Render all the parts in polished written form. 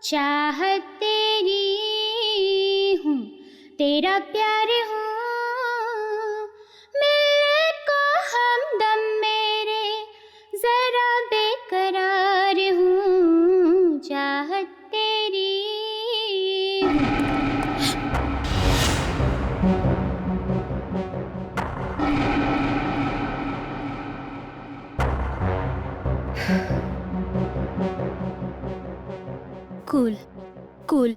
चाहत तेरी हूँ, तेरा प्यार हूँ, मिलने को हमदम मेरे जरा बेकरार हूँ। चाहत तेरी हूँ। Cool cool.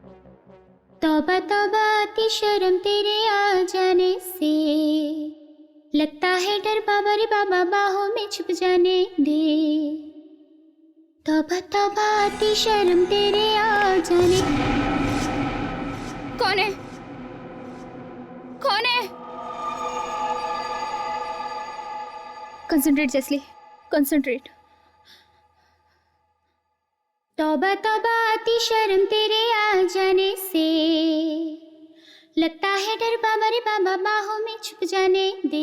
तौबा तौबा आती शर्म तेरे आ जाने से, लगता है डर बाबा रे बाबा बाहों में छुप जाने दे। तौबा तौबा आती शर्म तेरे आ जाने। कौन है? कौन है? कंसंट्रेट जेस्ली, कंसंट्रेट। तौबा तौबा आती शर्म तेरे आ जाने से, लगता है डर बाबा रे बाबा बाहों में छुप जाने दे।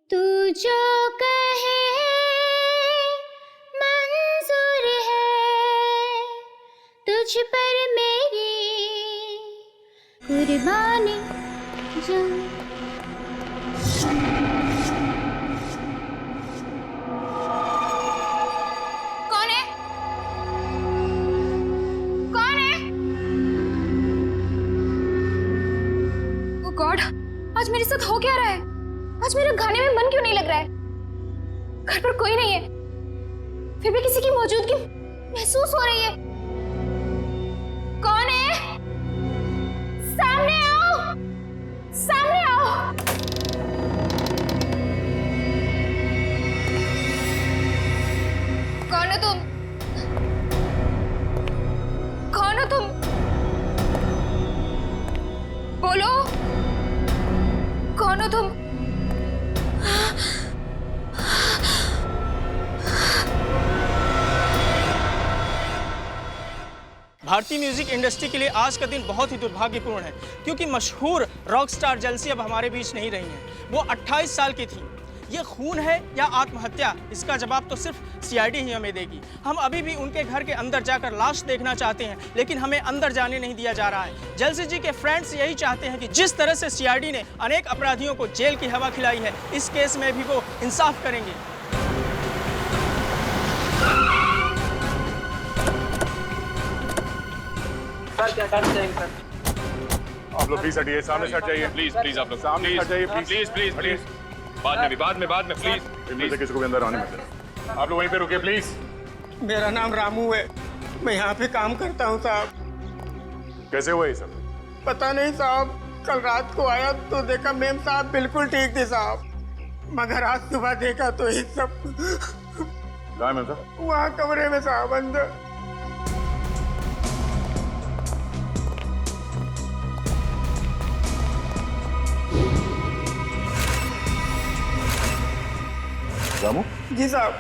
तू जो कहे मंजूर है, तुझ पर मेरी कुर्बानी जान। गॉड, आज मेरे साथ हो क्या रहा है? आज मेरा गाने में मन क्यों नहीं लग रहा है? घर पर कोई नहीं है, फिर भी किसी की मौजूदगी महसूस हो रही है। कौन है? सामने आओ, सामने आओ। कौन हो तुम? कौन हो तुम? बोलो, कौन हो तुम? भारतीय म्यूजिक इंडस्ट्री के लिए आज का दिन बहुत ही दुर्भाग्यपूर्ण है, क्योंकि मशहूर रॉक स्टार जेल्सी अब हमारे बीच नहीं रही हैं। वो 28 साल की थी। ये खून है या आत्महत्या, इसका जवाब तो सिर्फ सीआईडी ही हमें देगी। हम अभी भी उनके घर के अंदर जाकर लाश देखना चाहते हैं, लेकिन हमें अंदर जाने नहीं दिया जा रहा है। जेल्सी जी के फ्रेंड्स यही चाहते हैं कि जिस तरह से सीआईडी ने अनेक अपराधियों को जेल की हवा खिलाई है, इस केस में भी वो इंसाफ करेंगे। सर क्या करते हैं सर? आप लोग प्लीज हटिए, सामने से हट जाइए। प्लीज प्लीज आप लोग सामने हट जाइए प्लीज। प्लीज प्लीज प्लीज बाद में प्लीज। इनमें से किसी को भी अंदर आने मत देना। आप लोग वहीं पे रुकिए प्लीज। मेरा नाम रामू है, मैं यहाँ पे काम करता हूँ साहब। कैसे हुआ ये सब? पता नहीं साहब, कल रात को आया तो देखा मेम साहब बिल्कुल ठीक थे साहब, मगर आज सुबह देखा तो ये सब। कहाँ है मैम साहब? वहाँ कमरे में साहब अंदर। रामू जी साहब।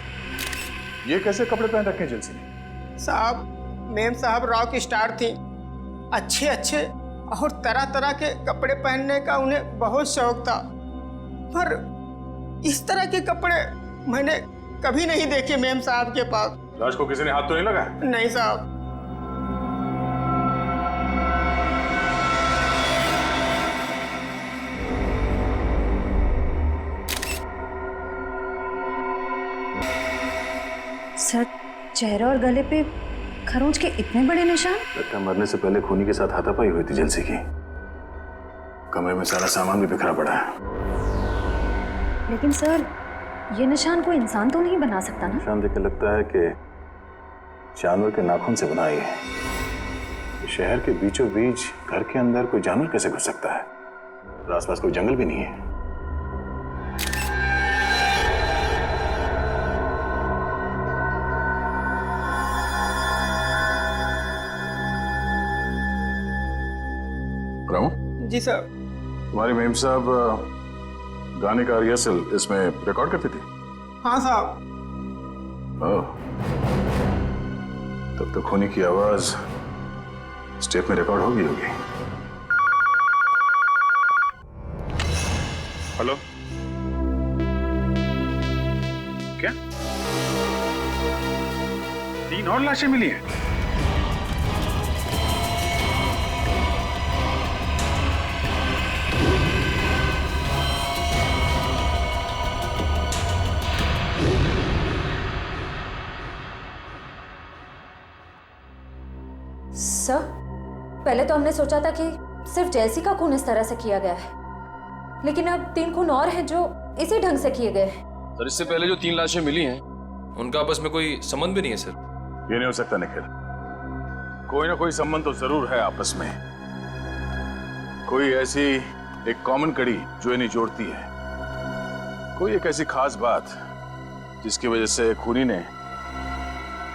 ये कैसे कपड़े पहन रखे हैं जेल्सी ने? साहब मेम साहब रॉक स्टार थी, अच्छे अच्छे और तरह तरह के कपड़े पहनने का उन्हें बहुत शौक था, पर इस तरह के कपड़े मैंने कभी नहीं देखे मेम साहब के पास। लाश को किसी ने हाथ तो नहीं लगाया? नहीं साहब। सर, चेहरा और गले पे खरोंच के इतने बड़े निशान। लगता है मरने से पहले खूनी के साथ हाथापाई हुई थी जेल्सी की। कमरे में सारा सामान भी बिखरा पड़ा है। लेकिन सर, ये निशान कोई इंसान तो नहीं बना सकता ना? निशान देख के लगता है कि जानवर के नाखून से बना है। शहर के बीचों बीच घर के अंदर कोई जानवर कैसे घुस सकता है? और आसपास कोई जंगल भी नहीं है। जी सर। तुम्हारी मेम साहब गाने का रिहर्सल इसमें रिकॉर्ड करती थी? हाँ साहब। ओह, तब तो खूनी की आवाज स्टेप में रिकॉर्ड होगी। हेलो, क्या 3 और लाशें मिली हैं? सर, पहले तो हमने सोचा था कि सिर्फ जैसी का खून इस तरह से किया गया है, लेकिन अब 3 खून और हैं जो इसी ढंग से किए गए हैं। सर इससे पहले जो 3 लाशें मिली हैं उनका आपस में कोई संबंध भी नहीं है सर। ये नहीं हो सकता निखिल, कोई ना कोई संबंध तो जरूर है आपस में। कोई ऐसी एक कॉमन कड़ी जो इन्हें जोड़ती है, कोई एक ऐसी खास बात जिसकी वजह से खूनी ने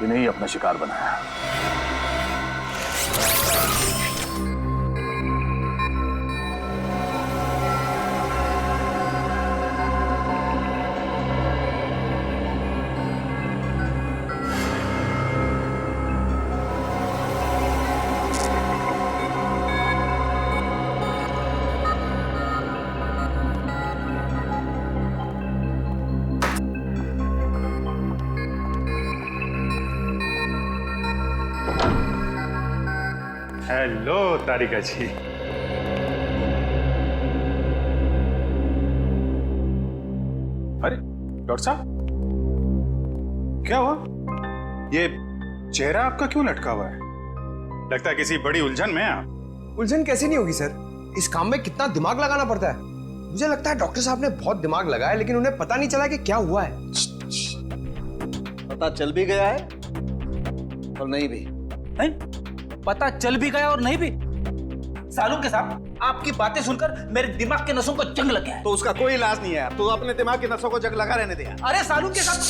इन्हें ही अपना शिकार बनाया। हेलो तारिका जी। अरे डॉक्टर साहब, क्या हुआ? ये चेहरा आपका क्यों लटका हुआ है? लगता है किसी बड़ी उलझन में आप। उलझन कैसे नहीं होगी सर, इस काम में कितना दिमाग लगाना पड़ता है। मुझे लगता है डॉक्टर साहब ने बहुत दिमाग लगाया, लेकिन उन्हें पता नहीं चला कि क्या हुआ है। पता चल भी गया है और नहीं भी है? पता चल भी गया और नहीं भी। सालून के साहब, आपकी बातें सुनकर मेरे दिमाग के नसों को जंग लग गया है। तो उसका कोई इलाज नहीं है, तो अपने दिमाग की नसों को जंग लगा रहने दिया। अरे सालून के साहब,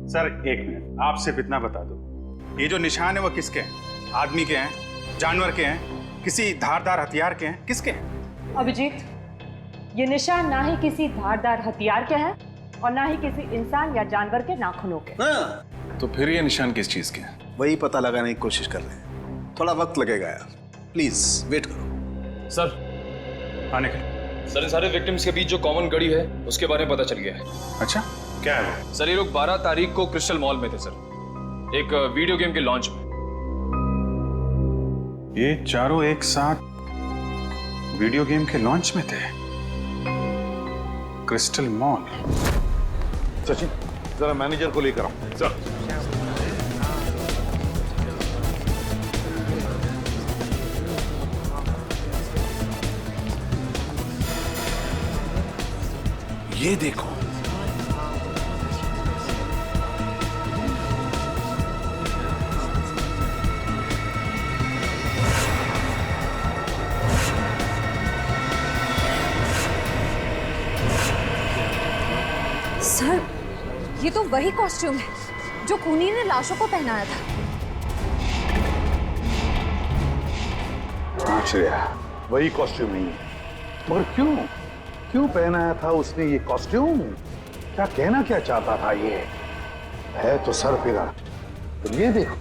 सर एक मिनट, आप सिर्फ इतना बता दो, ये जो निशान है वो किसके हैं? आदमी के हैं, जानवर के हैं, किसी धारदार हथियार के हैं, किसके हैं? अभिजीत, ये निशान ना ही किसी धारदार हथियार के हैं और ना ही किसी इंसान या जानवर के नाखूनों के। हाँ। तो फिर ये निशान किस चीज के हैं? वही पता लगाने की कोशिश कर रहे हैं, थोड़ा वक्त लगेगा यार, प्लीज वेट करो। सर आने के सर इन सारे विक्टिम्स के बीच जो कॉमन कड़ी है उसके बारे में पता चल गया है। अच्छा, क्या है वो? सर ये लोग 12 तारीख को क्रिस्टल मॉल में थे सर, एक वीडियो गेम के लॉन्च में। ये चारों एक साथ वीडियो गेम के लॉन्च में थे, क्रिस्टल मॉल। सचिन, जरा मैनेजर को लेकर आओ। सर ये देखो, सर, ये तो वही कॉस्ट्यूम है जो खूनी ने लाशों को पहनाया था। आश्चर्य, वही कॉस्ट्यूम नहीं है, मगर क्यों क्यों पहनाया था उसने ये कॉस्ट्यूम? क्या कहना क्या चाहता था? ये है तो सर फिरा। तो ये देखो,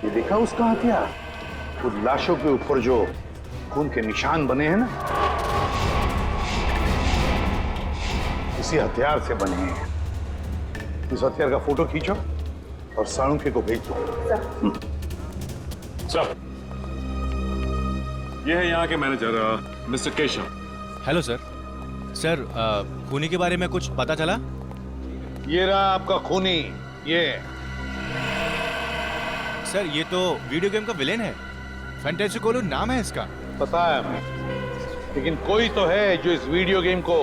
ये देखा उसका हथियार, उन लाशों के ऊपर जो खून के निशान बने हैं ना, इसी हथियार से बने हैं। इस हथियार का फोटो खींचो और साळुंखे को भेज दो। सर ये है यहाँ के manager mister Keshav. Hello sir. Sir खूनी के बारे में कुछ पता चला? ये रहा आपका खूनी। ये सर ये तो वीडियो गेम का विलेन है, फैंटेसी कोलो नाम है इसका। पता है हमें, लेकिन कोई तो है जो इस वीडियो गेम को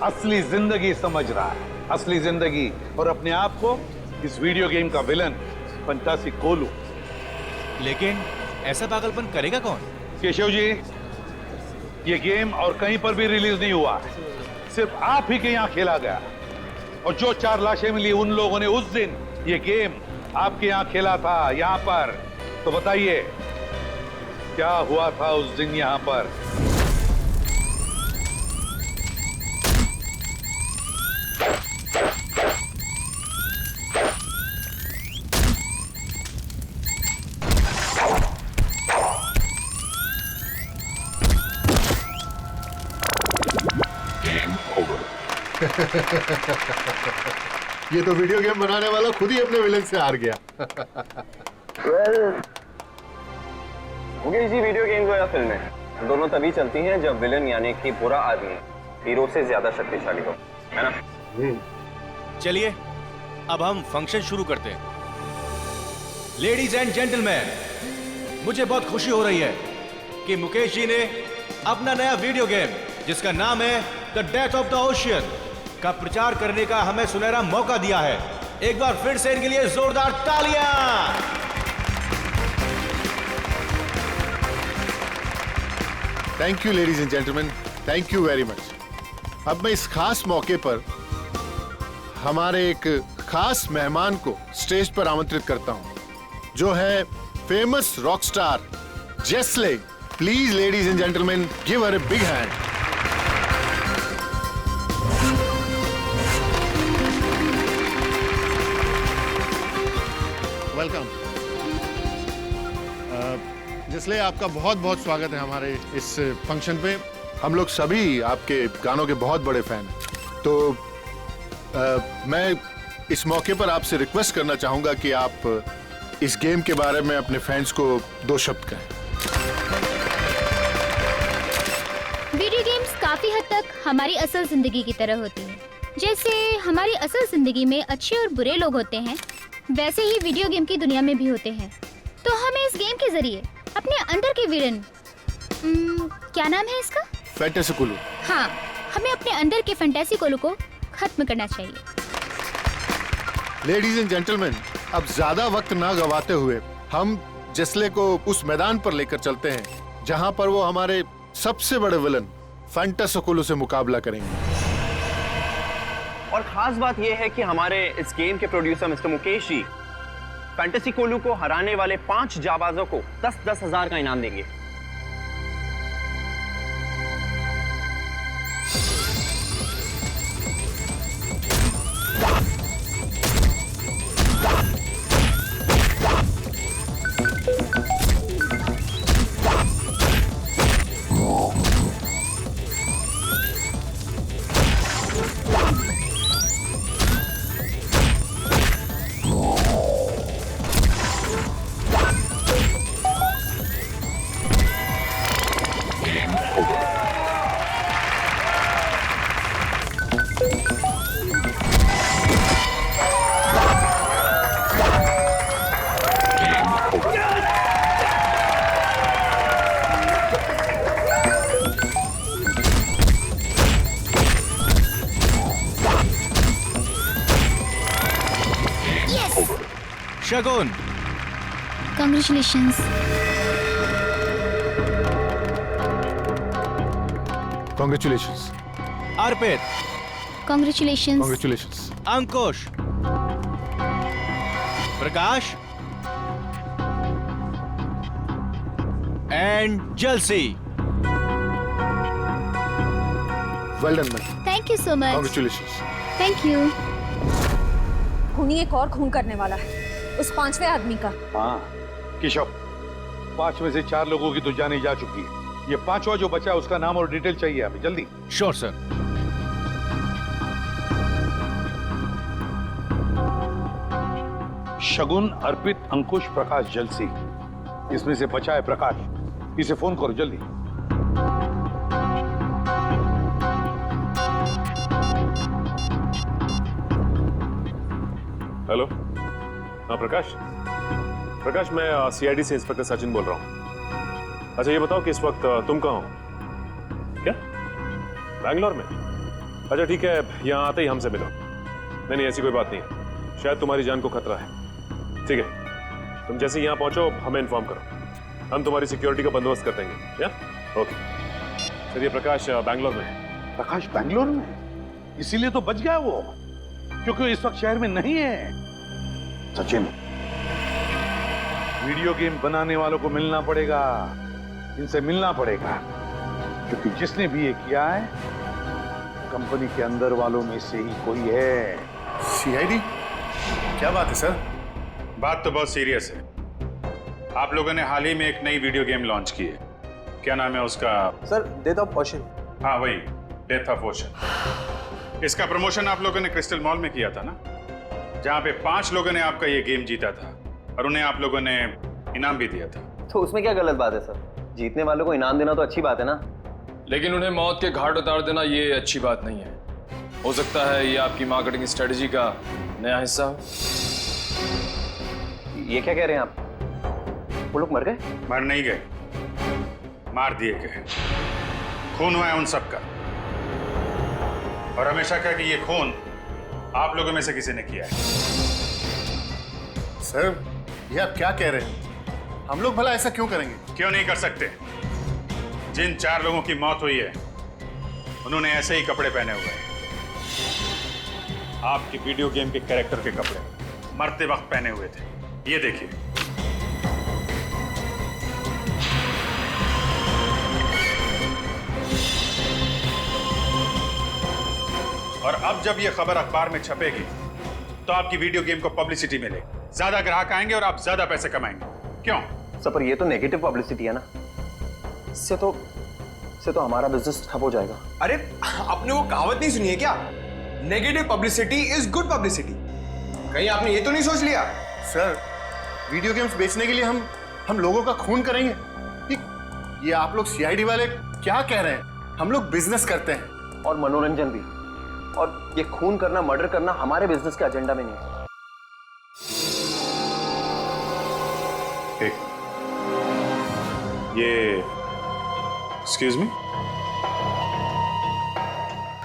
असली जिंदगी समझ रहा है, असली जिंदगी, और अपने आप को इस वीडियो गेम का विलन फंटासी कोलू। लेकिन ऐसा पागलपन करेगा कौन? केशव जी, ये गेम और कहीं पर भी रिलीज नहीं हुआ, सिर्फ आप ही के यहाँ खेला गया। और जो 4 लाशें मिली उन लोगों ने उस दिन ये गेम आपके यहाँ खेला था, यहाँ पर। तो बताइए क्या हुआ था उस दिन यहाँ पर? ये तो वीडियो गेम बनाने वाला खुद ही अपने विलन से हार गया। होगी इसी वीडियो गेम या फिल्में, दोनों तभी चलती हैं जब विलन यानी कि बुरा आदमी हीरो से ज्यादा शक्तिशाली हो, है ना? चलिए अब हम फंक्शन शुरू करते हैं। लेडीज एंड जेंटलमैन, मुझे बहुत खुशी हो रही है कि मुकेश जी ने अपना नया वीडियो गेम जिसका नाम है the death of the ocean का प्रचार करने का हमें सुनहरा मौका दिया है। एक बार फिर से इनके लिए जोरदार तालियां। Thank you ladies and gentleman, thank you very much. अब मैं इस खास मौके पर हमारे एक खास मेहमान को स्टेज पर आमंत्रित करता हूं, जो है फेमस रॉक स्टार जेस्ले। Please ladies and gentleman, give her a big hand. Welcome जेस्ले, आपका बहुत बहुत स्वागत है हमारे इस फंक्शन पे। हम लोग सभी आपके गानों के बहुत बड़े फैन हैं, तो मैं इस मौके पर आपसे रिक्वेस्ट करना चाहूंगा कि आप इस गेम के बारे में अपने फैंस को 2 शब्द कहें। वीडियो गेम्स काफी हद तक हमारी असल जिंदगी की तरह होती है। जैसे हमारी असल जिंदगी में अच्छे और बुरे लोग होते हैं, वैसे ही वीडियो गेम की दुनिया में भी होते हैं। तो हमें इस गेम के जरिए अपने अंदर के विलन, क्या नाम है इसका? फैंटेसी कोलू। हाँ, हमें अपने अंदर के फैंटेसी कोलू को खत्म करना चाहिए। लेडीज एंड जेंटलमैन, अब ज्यादा वक्त ना गवाते हुए हम जेस्ले को उस मैदान पर लेकर चलते हैं जहां पर वो हमारे सबसे बड़े विलन फैंटेसी कोलू से मुकाबला करेंगे। और खास बात यह है कि हमारे इस गेम के producer mister Mukesh ji fantasy कोलू को हराने वाले 5 जाबाजों को 10-10 हजार का इनाम देंगे। शगुन, Congratulations. Congratulations. Arpit, Congratulations. Congratulations. Ankush, Prakash and जलसी। Well done, man. Thank you so much. Congratulations. Thank you. खूनी एक और खून करने वाला है, उस 5वें आदमी का। हाँ केशव, 5 में से 4 लोगों की तो जाने जा चुकी है। ये 5वां जो बचा है उसका नाम और डिटेल चाहिए अभी जल्दी। Sure sir. शगुन, अर्पित, अंकुश, प्रकाश, जलसी, इसमें से बचा है प्रकाश। इसे फोन करो जल्दी। हेलो, हाँ प्रकाश। प्रकाश, मैं सीआईडी से इंस्पेक्टर सचिन बोल रहा हूँ। अच्छा ये बताओ कि इस वक्त तुम कहाँ हो? क्या बैंगलोर में? अच्छा ठीक है, यहाँ आते ही हमसे मिलो। नहीं ऐसी कोई बात नहीं, शायद तुम्हारी जान को खतरा है। ठीक है, तुम जैसे यहाँ पहुंचो हमें इन्फॉर्म करो, हम तुम्हारी सिक्योरिटी का बंदोबस्त कर देंगे। या ओके। चलिए, प्रकाश बैंगलोर में। प्रकाश बैंगलोर में? इसीलिए तो बच गया वो, क्योंकि इस वक्त शहर में नहीं है। सचिन, वीडियो गेम बनाने वालों को मिलना पड़ेगा, इनसे मिलना पड़ेगा, क्योंकि जिसने भी ये किया है कंपनी के अंदर वालों में से ही कोई है। सीआईडी? क्या बात है सर? बात तो बहुत सीरियस है। आप लोगों ने हाल ही में एक नई वीडियो गेम लॉन्च की है, क्या नाम है उसका? Sir, death of ocean. हाँ वही, डेथ ऑफ ओशन। इसका प्रमोशन आप लोगों ने क्रिस्टल मॉल में किया था ना, जहाँ पे 5 लोगों ने आपका ये गेम जीता था और उन्हें आप लोगों ने इनाम भी दिया था। तो उसमें क्या गलत बात है सर? जीतने वालों को इनाम देना तो अच्छी बात है ना। लेकिन उन्हें मौत के घाट उतार देना ये अच्छी बात नहीं है। हो सकता है ये आपकी मार्केटिंग स्ट्रेटजी का नया हिस्सा हो। ये क्या कह रहे हैं आप? वो लोग मर गए? मर नहीं गए, मार दिए गए। खून हुआ है उन सबका, और हमेशा कहा कि ये खून आप लोगों में से किसी ने किया है। सर, ये आप क्या कह रहे हैं? हम लोग भला ऐसा क्यों करेंगे? क्यों नहीं कर सकते? जिन 4 लोगों की मौत हुई है उन्होंने ऐसे ही कपड़े पहने हुए हैं, आपके वीडियो गेम के कैरेक्टर के कपड़े मरते वक्त पहने हुए थे। ये देखिए। और अब जब ये खबर अखबार में छपेगी तो आपकी वीडियो गेम को पब्लिसिटी मिलेगी, ज्यादा ग्राहक आएंगे और आप ज्यादा पैसे कमाएंगे। क्यों? सर, पर ये तो नेगेटिव पब्लिसिटी है ना, इससे तो हमारा बिजनेस ठप हो जाएगा। अरे आपने वो कहावत नहीं सुनी है क्या? Negative publicity is good publicity. कहीं आपने ये तो नहीं सोच लिया? सर, वीडियो गेम्स बेचने के लिए हम लोगों का खून करेंगे? ये आप लोग सीआईडी वाले क्या कह रहे हैं? हम लोग बिजनेस करते हैं और मनोरंजन भी, और ये खून करना, मर्डर करना हमारे बिजनेस के एजेंडा में नहीं है। ये एक्सक्यूज मी,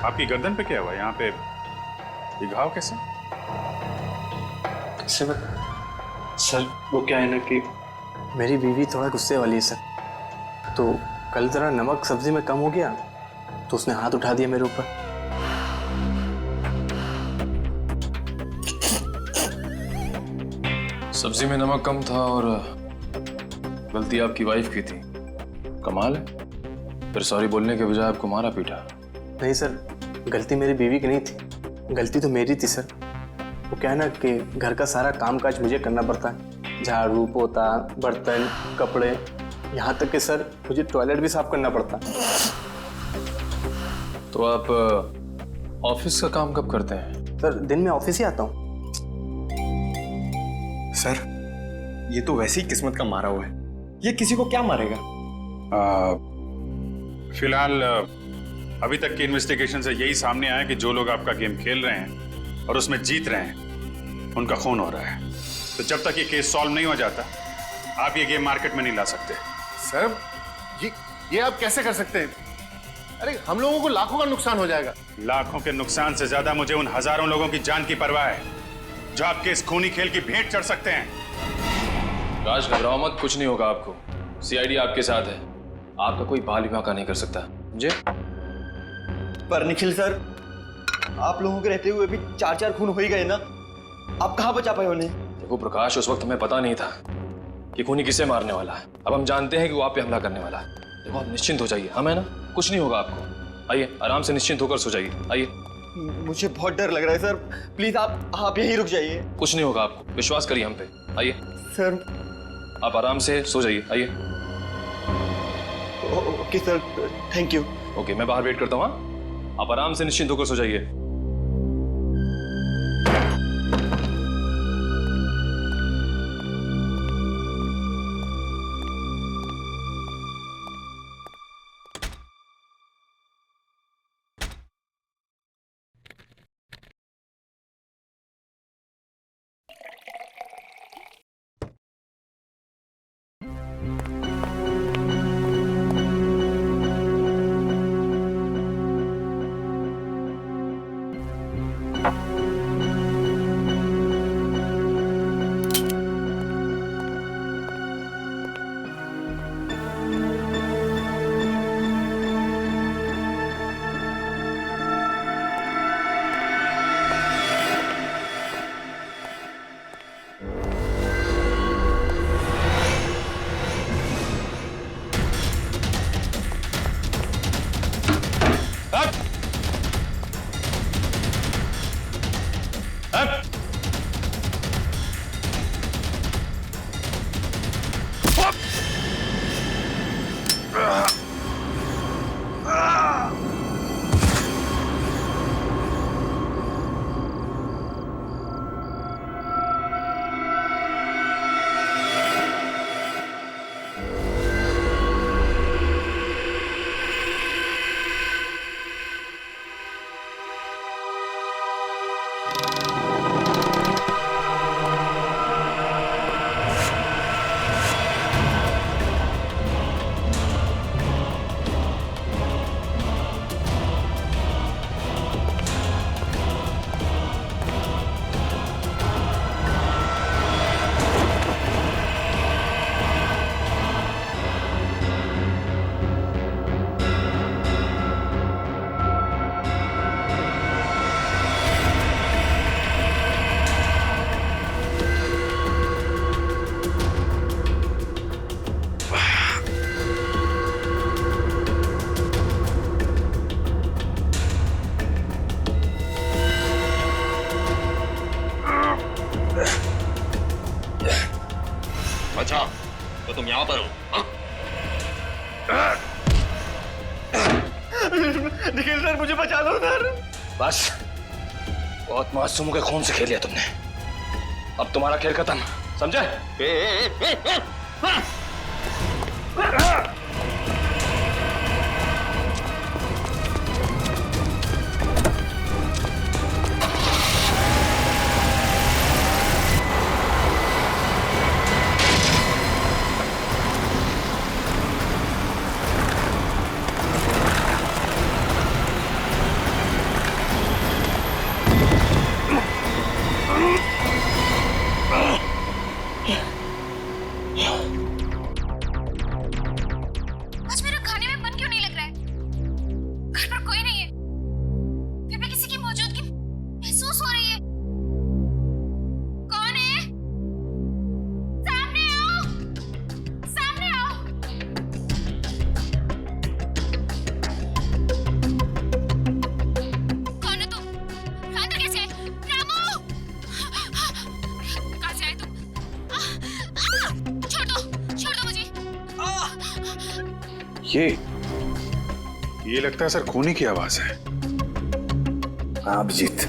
आपकी गर्दन पे क्या हुआ? यहाँ पे ये घाव कैसे? सर वो क्या है ना कि मेरी बीवी थोड़ा गुस्से वाली है सर, तो कल जरा नमक सब्जी में कम हो गया तो उसने हाथ उठा दिया मेरे ऊपर। सब्जी में नमक कम था और गलती आपकी वाइफ की थी। कमाल है, फिर सॉरी बोलने के बजाय आपको मारा पीटा। नहीं सर, गलती मेरी बीवी की नहीं थी, गलती तो मेरी थी सर। वो क्या है ना कि घर का सारा कामकाज मुझे करना पड़ता है, झाड़ू पोता, बर्तन, कपड़े, यहाँ तक कि सर मुझे टॉयलेट भी साफ करना पड़ता। तो आप ऑफिस का काम कब करते हैं? सर दिन में ऑफिस ही आता हूँ। सर ये तो वैसे ही किस्मत का मारा हुआ है, ये किसी को क्या मारेगा? फिलहाल अभी तक की इन्वेस्टिगेशन से यही सामने आया कि जो लोग आपका गेम खेल रहे हैं और उसमें जीत रहे हैं उनका खून हो रहा है। तो जब तक ये केस सॉल्व नहीं हो जाता आप ये गेम मार्केट में नहीं ला सकते। सर, ये आप कैसे कर सकते हैं? अरे हम लोगों को लाखों का नुकसान हो जाएगा। लाखों के नुकसान से ज्यादा मुझे उन हजारों लोगों की जान की परवाह है जो आपके इस खूनी खेल की भेंट चढ़ सकते हैं। राज, घबराओ मत, कुछ नहीं होगा आपको। सीआईडी आपके साथ है, आपका कोई बाल भी बांका नहीं कर सकता। मुझे पर निखिल सर, आप लोगों के रहते हुए भी 4 खून हो ही गए ना, आप कहाँ बचा पाए उन्हें? देखो प्रकाश, उस वक्त हमें पता नहीं था कि खूनी किसे मारने वाला है। अब हम जानते हैं कि वो आप पे हमला करने वाला है। देखो आप निश्चिंत हो जाइए, हम है ना, कुछ नहीं होगा आपको। आइए आराम से निश्चिंत होकर सो जाइए। आइए। मुझे बहुत डर लग रहा है सर, प्लीज आप यहीं रुक जाइए। कुछ नहीं होगा आपको, विश्वास करिए हम पे। आइए सर, आप आराम से सो जाइए। आइए। Okay sir, thank you. Okay, मैं बाहर वेट करता हूँ। हाँ, आप आराम से निश्चिंत होकर सो जाइए। यहाँ पर हूँ। निखिल सर मुझे बचा लो सर। बस बहुत मासूमों के खून से खेल लिया तुमने, अब तुम्हारा खेल खत्म, समझे? आज मेरा खाने में मन क्यों नहीं लग रहा है? घर पर कोई नहीं है, फिर भी किसी की मौजूदगी महसूस हो रही है। कौन है? सामने आओ, सामने आओ। कौन है तुम? अंदर कैसे है? रामू! कहाँ से आए तुम? छोड़ दो मुझे। ये लगता है सर खूनी की आवाज है। हाँ अभिजीत,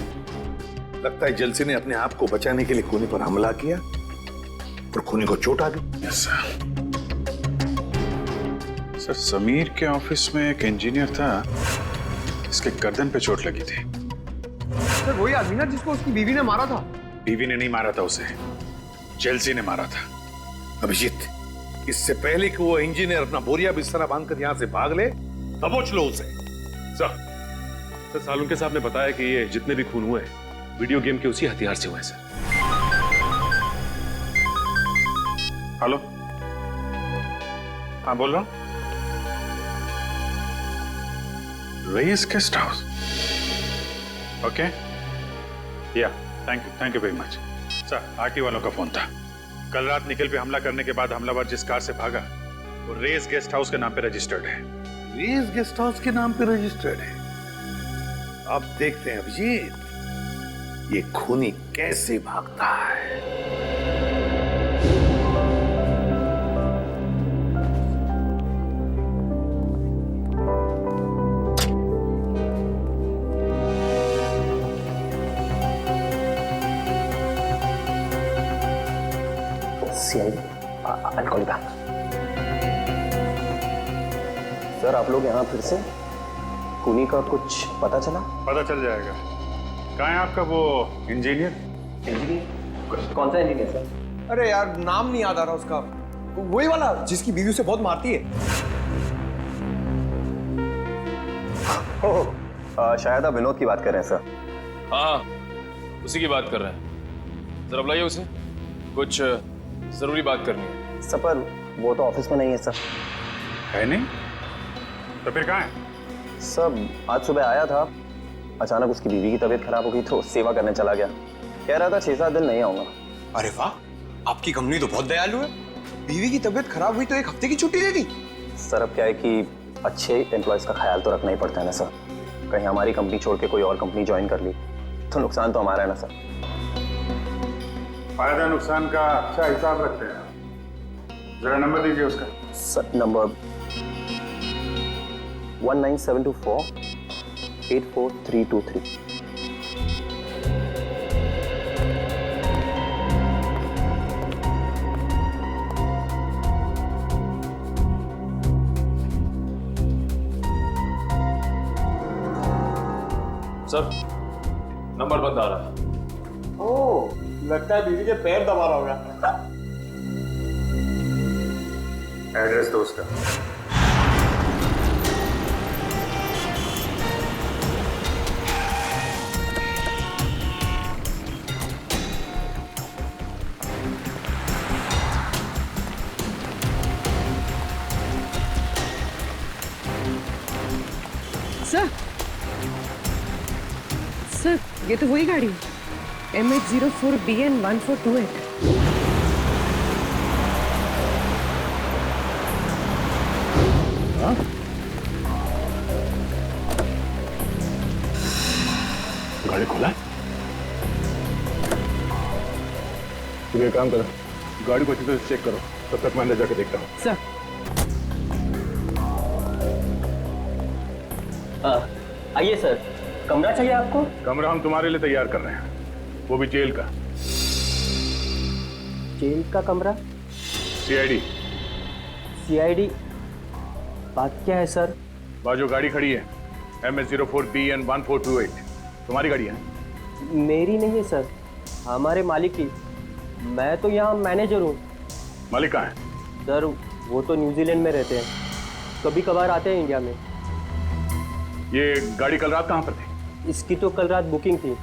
लगता है जलसी ने अपने आप को बचाने के लिए खूनी पर हमला किया और खूनी को चोट आ गई। Yes sir. समीर के ऑफिस में एक इंजीनियर था, इसके गर्दन पे चोट लगी थी। सर वही आदमी ना जिसको उसकी बीवी ने मारा था। बीवी ने नहीं मारा था उसे, जेलसी ने मारा था। अभिजीत, इससे पहले कि वो इंजीनियर अपना बोरिया बिस्तरा बांधकर यहाँ से भाग ले, दबोच लो उसे। सर सालुंके साहब ने बताया कि ये जितने भी खून हुए वीडियो गेम के उसी हथियार से हुए हैं सर। हेलो, हाँ बोल रहा हूँ। रेस गेस्ट हाउस, ओके या thank you very much sir. RT वालों का फोन था। कल रात निखिल पे हमला करने के बाद हमलावर जिस कार से भागा वो रेस गेस्ट हाउस के नाम पे रजिस्टर्ड है। रेस गेस्ट हाउस के नाम पे रजिस्टर्ड है। अब देखते हैं अभिजीत, ये खूनी कैसे भागता है। I'll call you back. Sir आप लोग यहाँ फिर से? खूनी का कुछ पता चला? पता चल जाएगा। कहाँ है आपका वो इंजीनियर? कौन सा इंजीनियर सर? अरे यार नाम नहीं याद आ रहा उसका, वही वाला जिसकी बीवी उसे बहुत मारती है। शायद आप विनोद की बात कर रहे हैं सर। हाँ उसी की बात कर रहे हैं। जरा बुलाइए उसे, कुछ जरूरी बात करनी है। सर पर वो तो ऑफिस में नहीं है सर। है नहीं? तो फिर कहाँ है? सब आज सुबह आया था, अचानक उसकी बीवी की तबीयत खराब हो गई तो सेवा करने चला गया। कह रहा था 6-7 दिन नहीं आऊंगा। अरे वाह, आपकी कंपनी तो बहुत दयालु है। बीवी की तबीयत खराब हुई तो 1 हफ्ते की छुट्टी दे दी। सर अब क्या है कि अच्छे एम्प्लॉयज का ख्याल तो रखना ही पड़ता है ना सर। कहीं हमारी कंपनी छोड़ के कोई और कंपनी ज्वाइन कर ली तो नुकसान तो हमारा है ना सर। फायदा नुकसान का अच्छा हिसाब रखते हैं। जरा नंबर दीजिए उसका। Sir number 19724-84323। सर नंबर बंद आ रहा है। ओह, लगता है बीवी के पैर दबा रहा होगा। एड्रेस दो उसका। सर ये तो वही गाड़ी है, MH04BN1428। गाड़ी खोला है? तुम एक काम करो, गाड़ी को अच्छी तरह चेक करो। तब तक मैं अंदर जाके देखता हूँ। सर आइए सर, कमरा चाहिए आपको? कमरा हम तुम्हारे लिए तैयार कर रहे हैं, वो भी जेल का। जेल का कमरा? सीआईडी। सीआईडी? बात क्या है सर? बाजू गाड़ी खड़ी है, MS04BN 1428, तुम्हारी गाड़ी है? मेरी नहीं है सर, हमारे मालिक की। मैं तो यहाँ मैनेजर हूँ। मालिक कहाँ है? सर वो तो न्यूजीलैंड में रहते हैं, कभी कभार आते हैं इंडिया में। ये गाड़ी कल रात कहाँ पर थी? इसकी तो कल रात बुकिंग थी,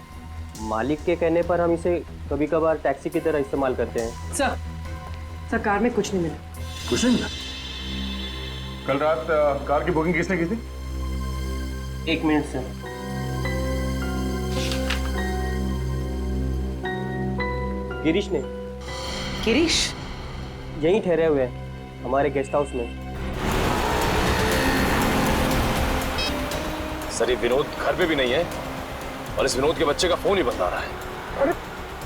मालिक के कहने पर हम इसे कभी कभार टैक्सी की तरह इस्तेमाल करते हैं। सर कार में कुछ नहीं मिला। कुछ नहीं मिला? कल रात कार की बुकिंग किसने की थी? 1 मिनट सर। गिरीश ने। गिरीश? यहीं ठहरे हुए हैं हमारे गेस्ट हाउस में। सर ये विनोद घर पे भी नहीं है और इस विनोद के बच्चे का फोन ही बंद आ रहा है। अरे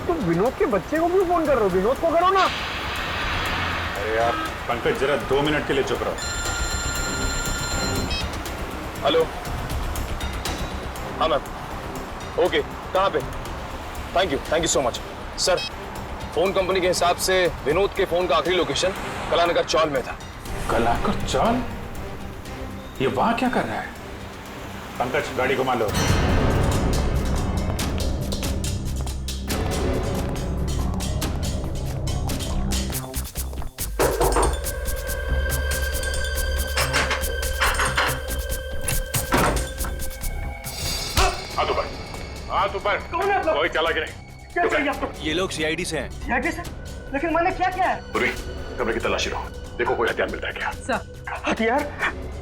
तुम विनोद के बच्चे को क्यों फोन कर रहे हो? विनोद को करो ना। अरे यार पंकज, जरा 2 मिनट के लिए चुप रहो। हेलो, हाँ मैम, ओके, कहाँ पे? Thank you so much. Sir phone company के हिसाब से विनोद के फोन का आखिरी लोकेशन कलानगर चौल में था। कलानगर चौल? ये वहां क्या कर रहा है? पंकज गाड़ी घुमा लो। हाथ ऊपर। कौन है आप लोग? कोई चला के नहीं। क्या चाहिए आपको? ये लोग सीआईडी से हैं। सीआईडी से? लेकिन मैंने क्या किया है? पूर्वी, कमरे की तलाशी लो, देखो कोई हथियार मिलता है क्या? सर हथियार?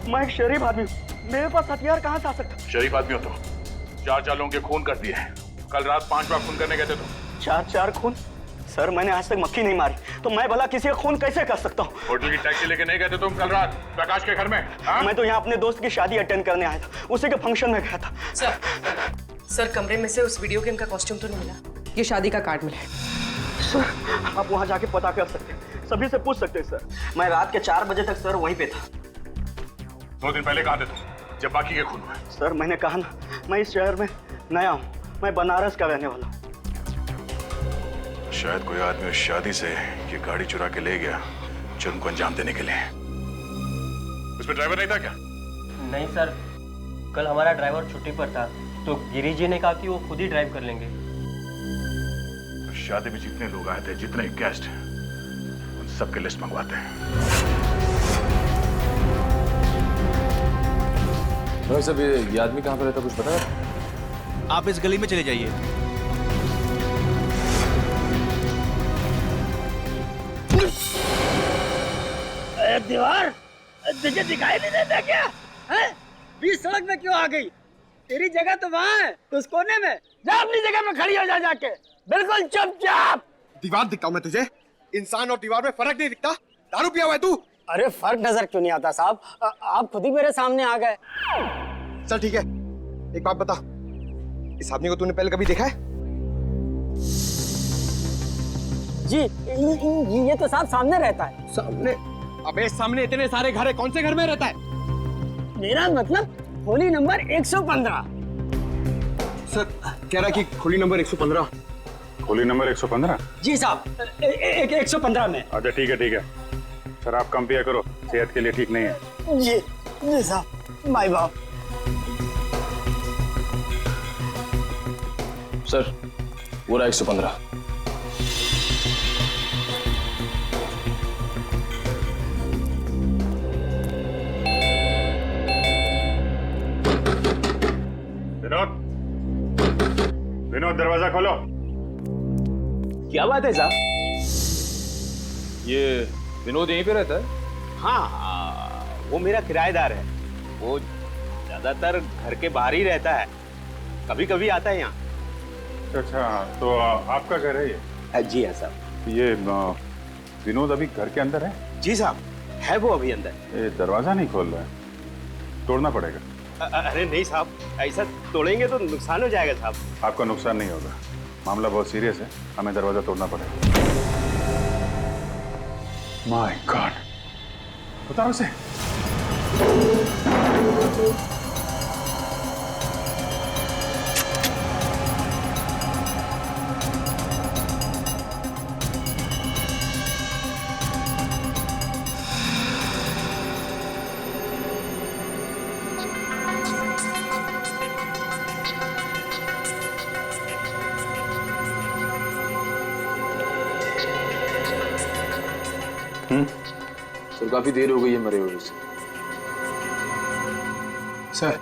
मैं एक शरीफ आदमी हूँ, मेरे पास हथियार कहाँ से आ सकता? शरीफ आदमी हो तो 4 लोगों के खून कर दिए हैं। कल रात 5 बार खून करने गए थे तुम। 4 खून? सर मैंने आज तक मक्खी नहीं मारी, तो मैं भला किसी का खून कैसे कर सकता हूँ? होटल की टैक्सी लेके नहीं गए थे तुम कल रात प्रकाश के घर में? मैं तो यहाँ अपने दोस्त की शादी अटेंड करने आया था, उसी के फंक्शन में गया था। सर कमरे में से उस वीडियो गेम का कॉस्ट्यूम तो नहीं मिला? ये शादी का कार्ड मिला है। सर आप वहाँ जाके पता कर सकते हैं, सभी से पूछ सकते हैं सर। मैं रात के 4 बजे तक सर वहीं पे था। 2 दिन पहले कहाँ थे तुम जब बाकी के खून हुए? सर मैंने कहा ना, मैं इस शहर में नया हूँ, मैं बनारस का रहने वाला हूँ। शायद कोई आदमी उस शादी से ये गाड़ी चुरा के ले गया जुर्म को अंजाम देने के लिए। उसमें ड्राइवर नहीं था क्या? नहीं सर, कल हमारा ड्राइवर छुट्टी पर था, तो गिरीश जी ने कहा कि वो खुद ही ड्राइव कर लेंगे। तो शादी में जितने लोग आए थे, जितने गेस्ट, उन सबके लिस्ट मंगवाते हैं। भाई साहब ये आदमी कहाँ पर रहता, कुछ पता है? आप इस गली में चले जाइए। दीवार तुझे दिखाई नहीं देता क्या? हैं? बीच सड़क में क्यों आ गई? तेरी जगह तो वहाँ है, उस कोने में। जा अपनी जगह में खड़ी हो जा जाके, बिल्कुल चुपचाप। दीवार दिखता मैं तुझे? इंसान और दीवार में फर्क नहीं दिखता? दारू पिया हुआ है तू? अरे फर्क नजर क्यों नहीं आता साहब? आप खुद ही मेरे सामने आ गए। चल ठीक है, एक बात बता, इस आदमी को तूने पहले कभी देखा है? जी ये तो साहब सामने रहता है। सामने? अबे सामने इतने सारे घर है, कौन से घर में रहता है? मेरा मतलब खोली नंबर 115। सर कह रहा है कि खोली नंबर 115। खोली नंबर 115? जी साहब, 115 में। अच्छा ठीक है। शराब कम पिया करो, सेहत के लिए ठीक नहीं है। जी साहब, माय बाप। सर पूरा 115। विनोद दरवाजा खोलो। क्या बात है साहब? ये विनोद यहीं पे रहता है? हाँ, वो मेरा किराएदार है। वो ज्यादातर घर के बाहर ही रहता है, कभी कभी आता है यहाँ। अच्छा, तो आपका घर है ये? जी हाँ साहब। ये विनोद अभी घर के अंदर है? जी साहब, है वो अभी अंदर। ये दरवाजा नहीं खोल रहा है, तोड़ना पड़ेगा। अरे नहीं साहब, ऐसा तोड़ेंगे तो नुकसान हो जाएगा साहब। आपका नुकसान नहीं होगा, मामला बहुत सीरियस है, हमें दरवाजा तोड़ना पड़ेगा। माय गॉड, उतारो उसे। सर काफी देर हो गई है मरे हुए से। सर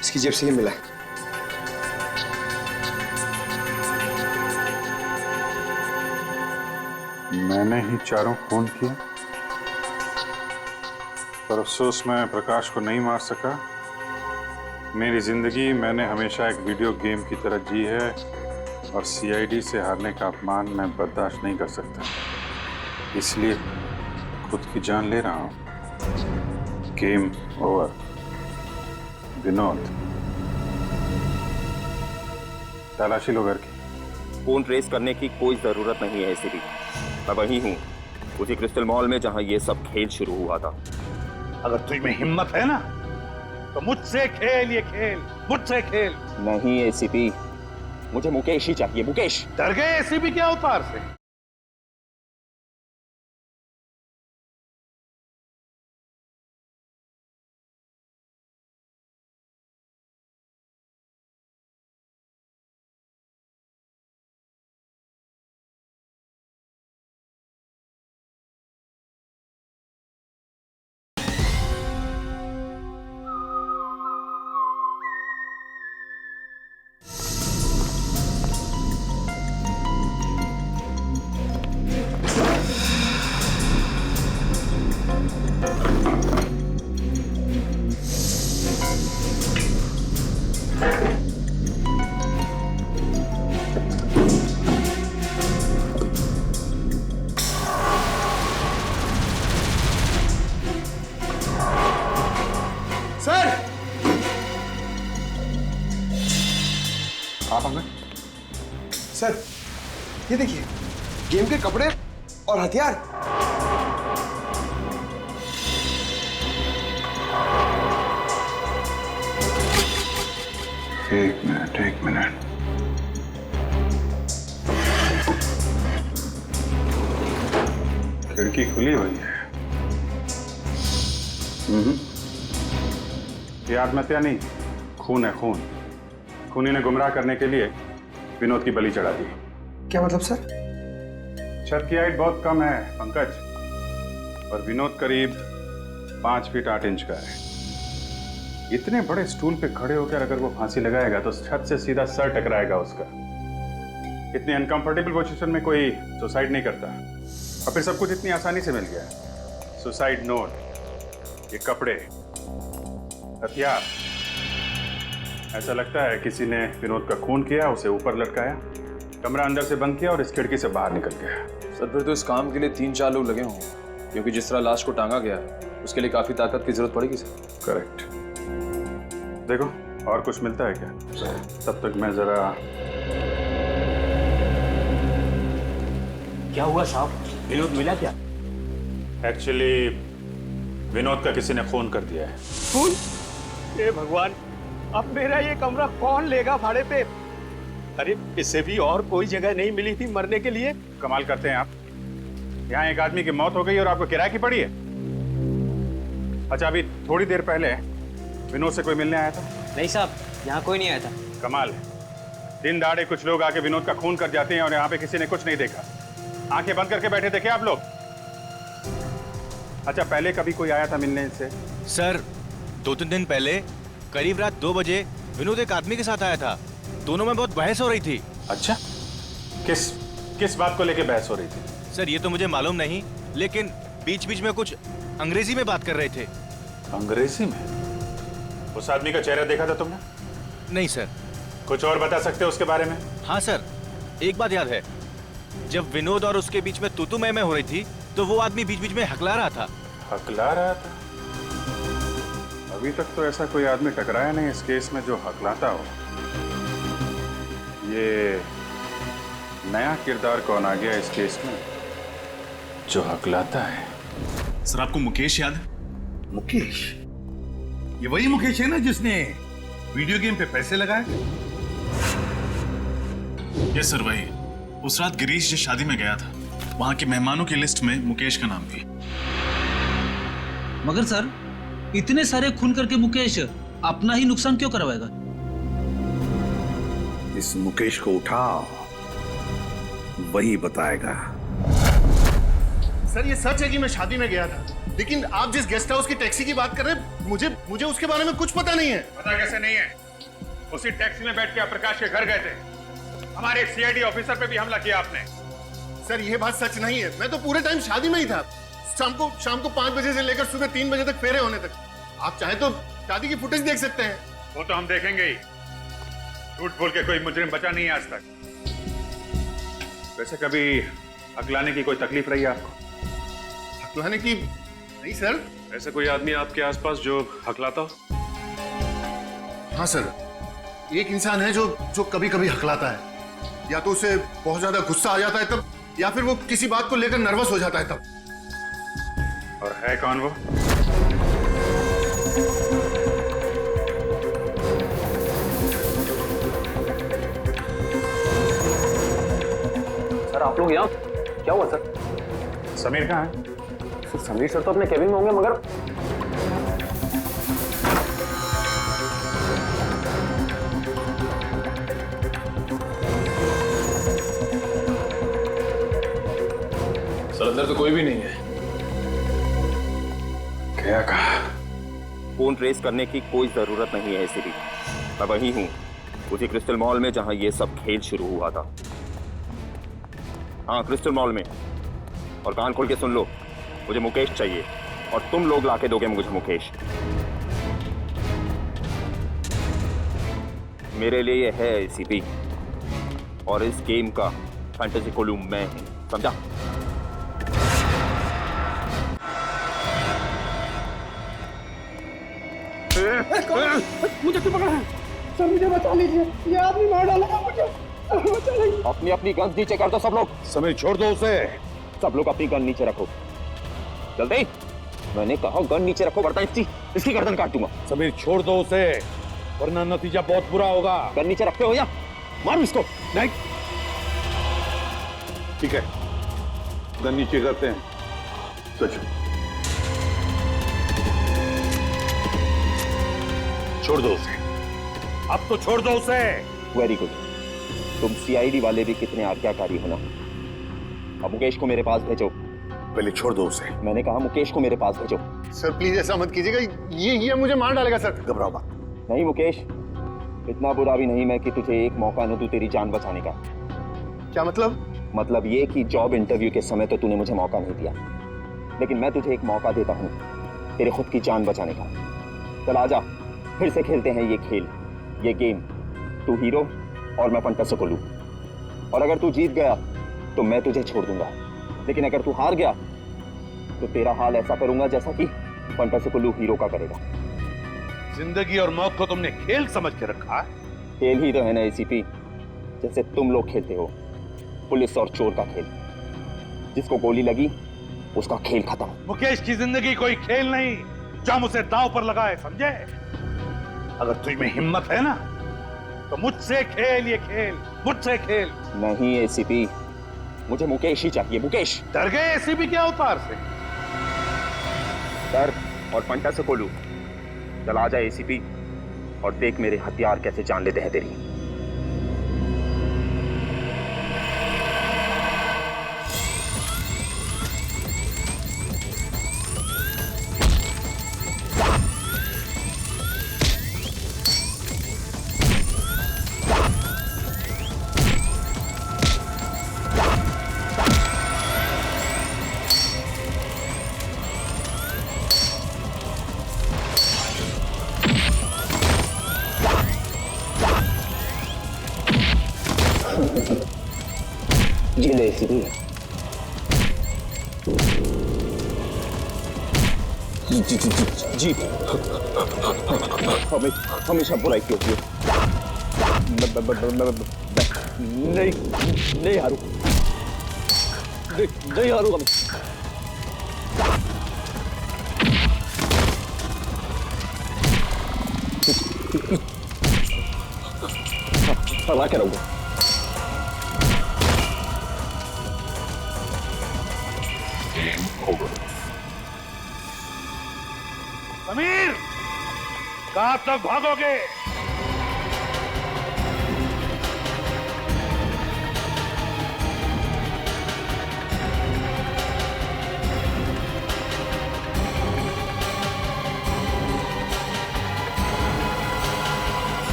इसकी जेब से ये मिला है। मैंने ही चारों खून किए, पर अफसोस मैं प्रकाश को नहीं मार सका। मेरी जिंदगी मैंने हमेशा एक वीडियो गेम की तरह जी है और सीआईडी से हारने का अपमान मैं बर्दाश्त नहीं कर सकता, इसलिए खुद की जान ले रहा हूं। Game over. विनोद, तलाशी लो घर की। फोन ट्रेस करने की कोई जरूरत नहीं है एसीपी। मैं वही हूँ, उसी क्रिस्टल मॉल में जहाँ ये सब खेल शुरू हुआ था। अगर तुझ में हिम्मत है ना तो मुझसे खेल, ये खेल मुझसे खेल। नहीं एसीपी, मुझे मुकेश ही चाहिए। मुकेश। डर गए एसीपी के अवतार से? आप आ गए? सर ये देखिए, गेम के कपड़े और हथियार। एक मिनट, एक मिनट। खिड़की खुली हुई है। ये आत्महत्या नहीं, खून है, खून। खूनी ने गुमराह करने के लिए विनोद की बलि चढ़ा दी। क्या मतलब सर? छत की हाइट बहुत कम है पंकज, और विनोद करीब 5 फीट 8 इंच का है। इतने बड़े स्टूल पे खड़े होकर अगर वो फांसी लगाएगा तो छत से सीधा सर टकराएगा उसका। इतनी अनकंफर्टेबल पोजीशन में कोई सुसाइड नहीं करता, और फिर सब कुछ इतनी आसानी से मिल गया। सुसाइड नोट, ये कपड़े, हथियार। ऐसा लगता है किसी ने विनोद का खून किया, उसे ऊपर लटकाया, कमरा अंदर से बंद किया और इस खिड़की से बाहर निकल गया। सर फिर तो इस काम के लिए 3-4 लोग लगे होंगे, क्योंकि जिस तरह लाश को टांगा गया उसके लिए काफी ताकत की जरूरत पड़ेगी सर। करेक्ट। देखो और कुछ मिलता है क्या? तब तक मैं जरा। क्या हुआ साहब, विनोद मिला क्या? एक्चुअली विनोद का किसी ने खून कर दिया है। खून? हे भगवान, अब मेरा ये कमरा कौन लेगा भाड़े पे? अरे इसे भी और कोई जगह नहीं मिली थी मरने के लिए? कमाल करते हैं आप, यहाँ एक आदमी की मौत हो गई और आपको किराए की पड़ी है। अच्छा, अभी थोड़ी देर पहले विनोद से कोई मिलने आया था? नहीं साहब, यहाँ कोई नहीं आया था। कमाल है, दिन दहाड़े कुछ लोग आके विनोद का खून कर जाते हैं और यहाँ पे किसी ने कुछ नहीं देखा। आंखें बंद करके बैठे थे क्या आप लोग? अच्छा, पहले कभी कोई आया था मिलने से? सर 2-3 दिन पहले करीब रात 2 बजे विनोद एक आदमी के साथ आया था। दोनों में बहुत बहस हो रही थी। अच्छा, किस बात को लेके बहस हो रही थी? सर ये तो मुझे मालूम नहीं, लेकिन बीच बीच में कुछ अंग्रेजी में बात कर रहे थे। अंग्रेजी में? उस आदमी का चेहरा देखा था तुमने? नहीं सर। कुछ और बता सकते हो उसके बारे में? हाँ सर, एक बात याद है, जब विनोद और उसके बीच में तू मैं हो रही थी तो वो आदमी बीच बीच में हकला रहा था। हकला रहा था? अभी तक तो ऐसा कोई आदमी टकराया नहीं इस केस में जो हकलाता हो। ये नया किरदार कौन आ गया इस केस में? जो हकलाता है। सर आपको मुकेश याद है? मुकेश? ये वही मुकेश है ना जिसने वीडियो गेम पे पैसे लगाए? यस सर वही। उस रात गिरीश जिस शादी में गया था वहां के मेहमानों की लिस्ट में मुकेश का नाम भी। मगर सर इतने सारे खून करके मुकेश अपना ही नुकसान क्यों करवाएगा? इस मुकेश को उठाओ, वही बताएगा। सर ये सच है कि मैं शादी में गया था, लेकिन आप जिस गेस्ट हाउस की टैक्सी की बात कर रहे हैं मुझे उसके बारे में कुछ पता नहीं है। पता कैसे नहीं है? उसी टैक्सी में बैठ के आप प्रकाश के घर गए थे। हमारे सीआईडी ऑफिसर पे भी हमला किया आपने। सर ये बात सच नहीं है, मैं तो पूरे टाइम शादी में ही था। शाम को 5 बजे से लेकर सुबह 3 बजे तक फेरे होने तक। आप चाहे तो शादी की फुटेज देख सकते हैं। वो तो हम देखेंगे ही। झूठ बोल के कोई मुजरिम बचा नहीं है आज तक। वैसे कभी हकलाने की कोई तकलीफ रही है आपको? हकलाने की नहीं सर। ऐसा कोई आदमी आपके आसपास जो हकलाता हो? हाँ सर, एक इंसान है जो कभी कभी हकलाता है। या तो उसे बहुत ज्यादा गुस्सा आ जाता है तब, या फिर वो किसी बात को लेकर नर्वस हो जाता है तब। और है कौन वो? सर आप लोग यहाँ क्या हुआ सर? समीर कहाँ है? समीर सर तो अपने केबिन में होंगे, मगर सर अंदर तो कोई भी नहीं है। क्या कहा? फोन ट्रेस करने की कोई जरूरत नहीं है एसीपी। मैं वही हूँ, उसी क्रिस्टल मॉल में जहां ये सब खेल शुरू हुआ था। हाँ, क्रिस्टल मॉल में। और कान खोल के सुन लो, मुझे मुकेश चाहिए और तुम लोग लाके दोगे मुझे मुकेश। मेरे लिए ये है एसीपी, और इस गेम का फैंटेसी कोलू मैं हूं, समझा? मुझे क्यों पकड़ा है? सर मुझे बचा लीजिए, ये आदमी मार डालेगा मुझे। बचा लीजिए। अपनी अपनी गन नीचे कर दो सब लोग। समीर छोड़ दो उसे। सब लोग अपनी गन नीचे रखो, जल्दी। मैंने कहा गन नीचे रखो, वरना इसकी गर्दन काट दूंगा। समीर छोड़ दो उसे, वरना नतीजा बहुत बुरा होगा। गन नीचे रखते हो या मारो इसको? नहीं, ठीक है, गन नीचे करते हैं। सच छोड़ दो उसे, अब तो छोड़ दो उसे। वेरी गुड, तुम सीआईडी वाले भी कितने आज्ञाकारी हो ना। अब मुकेश को मेरे पास भेजो। पहले छोड़ दो उसे। मैंने कहा मुकेश को मेरे पास भेजो। सर प्लीज ऐसा मत कीजिएगा, ये मुझे मार डालेगा सर। घबराओ मत। नहीं मुकेश, इतना बुरा भी नहीं मैं कि तुझे एक मौका न दूं तेरी जान बचाने का। क्या मतलब? मतलब ये कि जॉब इंटरव्यू के समय तो तूने मुझे मौका नहीं दिया, लेकिन मैं तुझे एक मौका देता हूँ तेरे खुद की जान बचाने का। चल आजा, फिर से खेलते हैं ये खेल, ये गेम। तू हीरो और मैं फंटासी कोलू। और अगर तू जीत गया तो मैं तुझे छोड़ दूंगा, लेकिन अगर तू हार गया तो तेरा हाल ऐसा करूंगा जैसा कि फंटासी कोलू हीरो का करेगा। जिंदगी और मौत को तुमने खेल समझ के रखा है। खेल ही तो है ना एसीपी, जैसे तुम लोग खेलते हो, पुलिस और चोर का खेल। जिसको गोली लगी उसका खेल खत्म। मुकेश की जिंदगी कोई खेल नहीं जो हम उसे दांव पर लगाए, समझे? अगर तुझ में हिम्मत है ना तो मुझसे खेल ये खेल, मुझसे खेल। नहीं एसीपी, मुझे मुकेश ही चाहिए, मुकेश। डर गए एसीपी के अवतार से? डर और फंटासी कोलू। चल आ जा एसीपी और देख मेरे हथियार कैसे जान लेते हैं तेरी। ये ले एसीपी। जी हमेशा बुराई की होती है। नहीं हारू, नहीं हारूंगा मैं। हरा के रहूंगा। समीर, कहां तक भागोगे?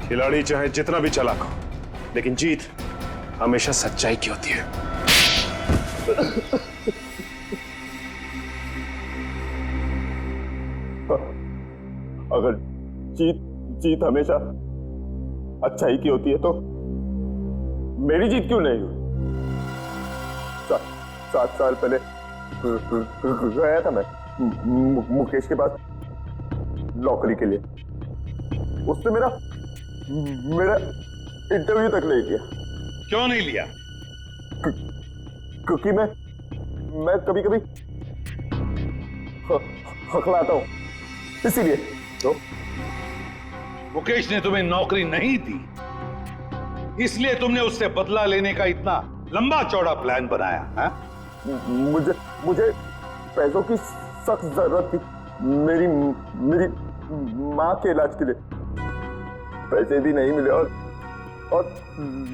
खिलाड़ी चाहे जितना भी चालाक हो, लेकिन जीत हमेशा सच्चाई की होती है। अगर जीत हमेशा अच्छाई की होती है तो मेरी जीत क्यों नहीं हुई? 7 साल पहले गया था मैं मुकेश के पास नौकरी के लिए। उसने मेरा इंटरव्यू तक नहीं लिया। क्यों नहीं लिया? क्योंकि मैं कभी कभी हकलाता हूं, इसीलिए। तो मुकेश ने तुम्हें नौकरी नहीं दी, इसलिए तुमने उससे बदला लेने का इतना लंबा चौड़ा प्लान बनाया है? मुझे पैसों की सख्त जरूरत थी। मेरी माँ के इलाज के लिए पैसे भी नहीं मिले और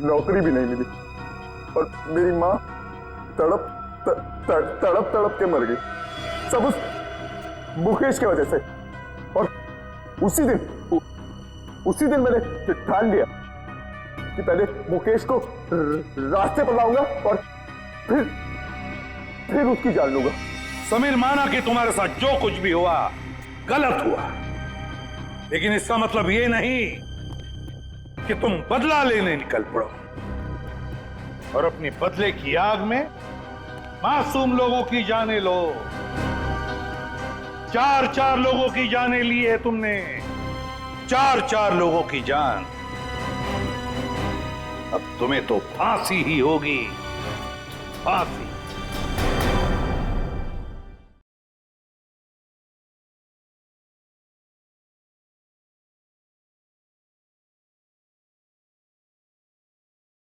नौकरी भी नहीं मिली, और मेरी माँ तड़प के मर गई, सब उस मुकेश की वजह से। और उसी दिन मैंने ठान लिया कि पहले मुकेश को रास्ते पर लाऊंगा और फिर उसकी जान लूंगा। समीर, माना कि तुम्हारे साथ जो कुछ भी हुआ गलत हुआ, लेकिन इसका मतलब ये नहीं कि तुम बदला लेने निकल पड़ो और अपने बदले की आग में मासूम लोगों की जानें लो। 4 लोगों की जानें ली है तुमने, 4 लोगों की जान। अब तुम्हें तो फांसी ही होगी, फांसी।